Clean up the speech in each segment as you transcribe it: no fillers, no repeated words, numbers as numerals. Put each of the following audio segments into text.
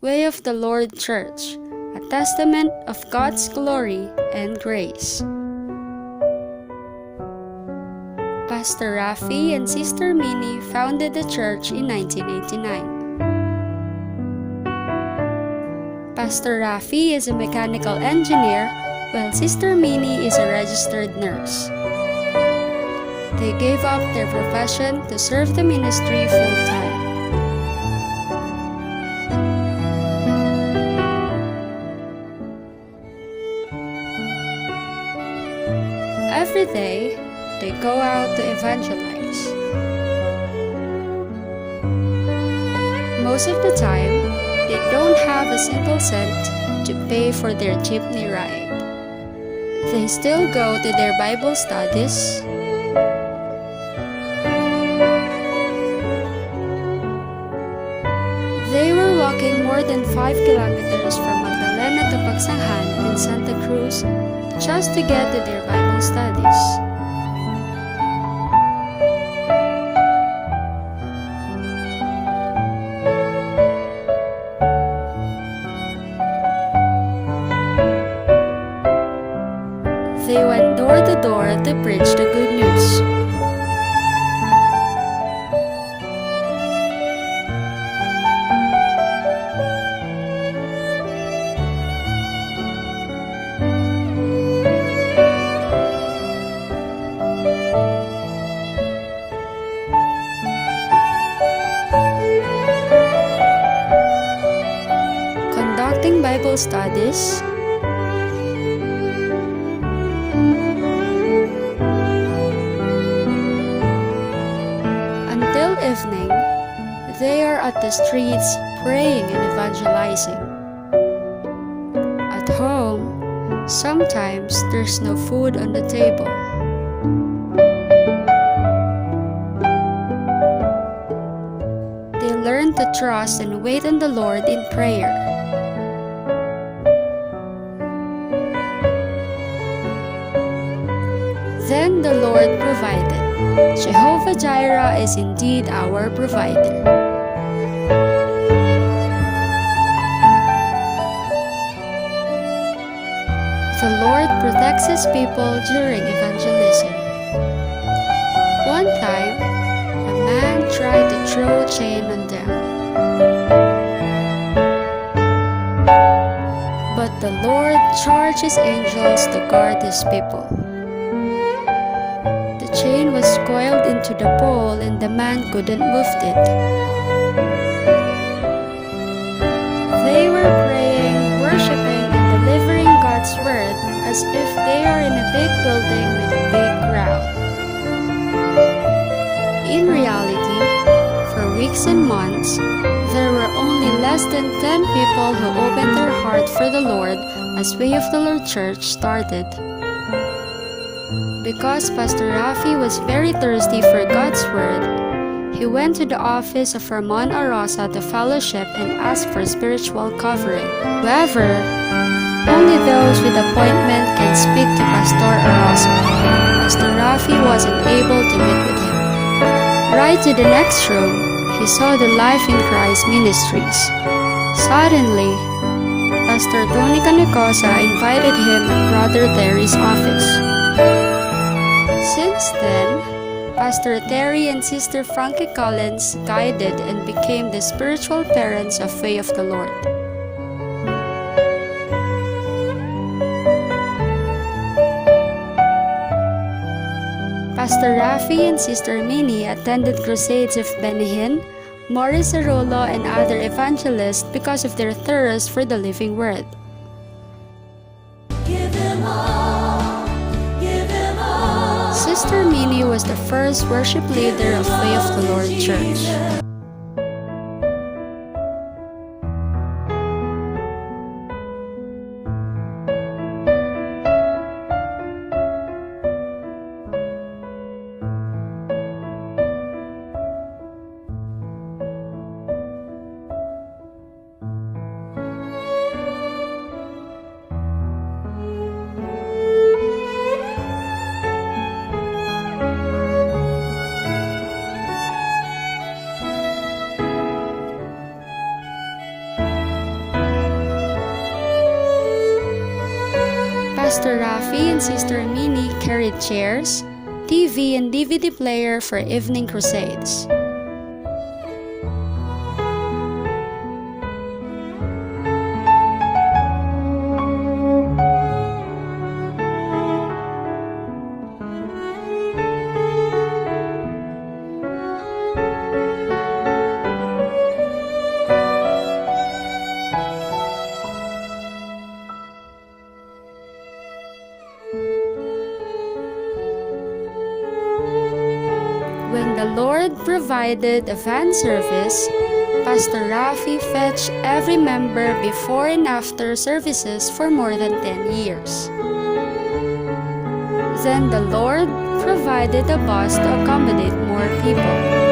Way of the Lord Church, a testament of God's glory and grace. Pastor Rafi and Sister Minnie founded the church in 1989. Pastor Rafi is a mechanical engineer, while Sister Minnie is a registered nurse. They gave up their profession to serve the ministry full-time. Every day, they go out to evangelize. Most of the time, they don't have a single cent to pay for their jeepney ride. They still go to their Bible studies, they were walking more than 5 kilometers from Magdalena to Pagsanghan in Santa Cruz just to get to their Bible studies. They went door to door to preach the good news. Conducting Bible studies, until evening, they are at the streets praying and evangelizing. At home, sometimes there's no food on the table. They learn to trust and wait on the Lord in prayer. Then the Lord provided. Jehovah Jireh is indeed our provider. The Lord protects His people during evangelism. One time, a man tried to throw a chain on them. But the Lord charged His angels to guard His people. The chain was coiled into the pole and the man couldn't move it. They were praying, worshiping, and delivering God's word as if they are in a big building with a big crowd. In reality, for weeks and months, there were only less than 10 people who opened their heart for the Lord as Way of the Lord Church started. Because Pastor Rafi was very thirsty for God's Word, he went to the office of Ramon Arosa to fellowship and ask for spiritual covering. However, only those with appointment can speak to Pastor Arosa. Pastor Rafi wasn't able to meet with him. Right to the next room, he saw the Life in Christ Ministries. Suddenly, Pastor Tony Canicosa invited him to Brother Terry's office. Since then, Pastor Terry and Sister Frankie Collins guided and became the spiritual parents of Way of the Lord. Pastor Rafi and Sister Minnie attended crusades of Benihin, Morris Arolo, and other evangelists because of their thirst for the living word. Sister Minnie was the first worship leader of Way of the Lord Church. Pastor Rafi and Sister Minnie carried chairs, TV and DVD player for evening crusades. When the Lord provided a van service, Pastor Rafi fetched every member before and after services for more than 10 years. Then the Lord provided a bus to accommodate more people.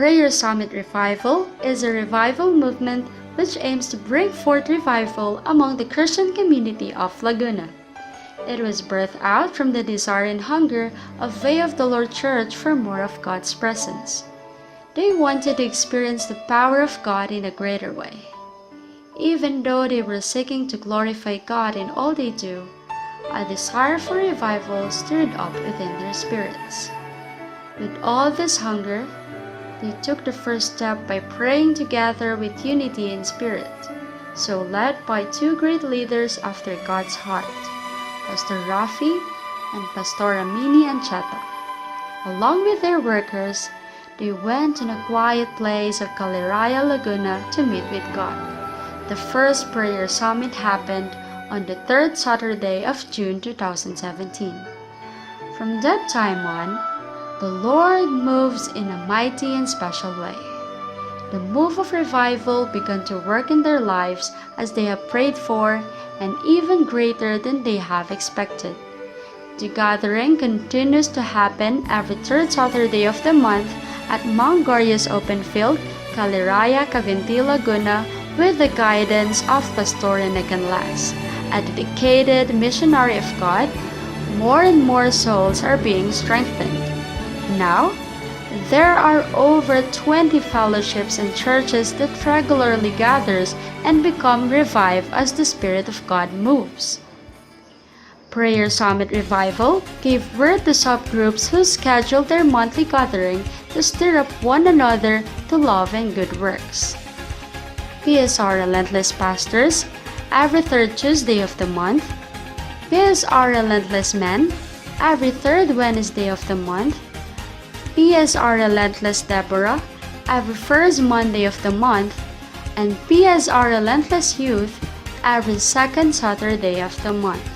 Prayer Summit Revival is a revival movement which aims to bring forth revival among the Christian community of Laguna. It was birthed out from the desire and hunger of Way of the Lord Church for more of God's presence. They wanted to experience the power of God in a greater way. Even though they were seeking to glorify God in all they do, a desire for revival stirred up within their spirits. With all this hunger, they took the first step by praying together with unity in spirit, so led by two great leaders after God's heart, Pastor Rafi and Pastor Amini Ancheta. Along with their workers, they went in a quiet place of Caliraya, Laguna to meet with God. The first prayer summit happened on the third Saturday of June 2017. From that time on, the Lord moves in a mighty and special way. The move of revival began to work in their lives as they have prayed for, and even greater than they have expected. The gathering continues to happen every third Saturday of the month at Mount Glorious Open Field, Caliraya, Cavinti, Laguna, with the guidance of Pastor Rene Canlas, a dedicated missionary of God. More and more souls are being strengthened. Now, there are over 20 fellowships and churches that regularly gathers and become revived as the Spirit of God moves. Prayer Summit Revival gave birth to subgroups who scheduled their monthly gathering to stir up one another to love and good works. PSR Relentless Pastors, every third Tuesday of the month. PSR Relentless Men, every third Wednesday of the month. PSR Relentless Deborah, every first Monday of the month, and PSR Relentless Youth, every second Saturday of the month.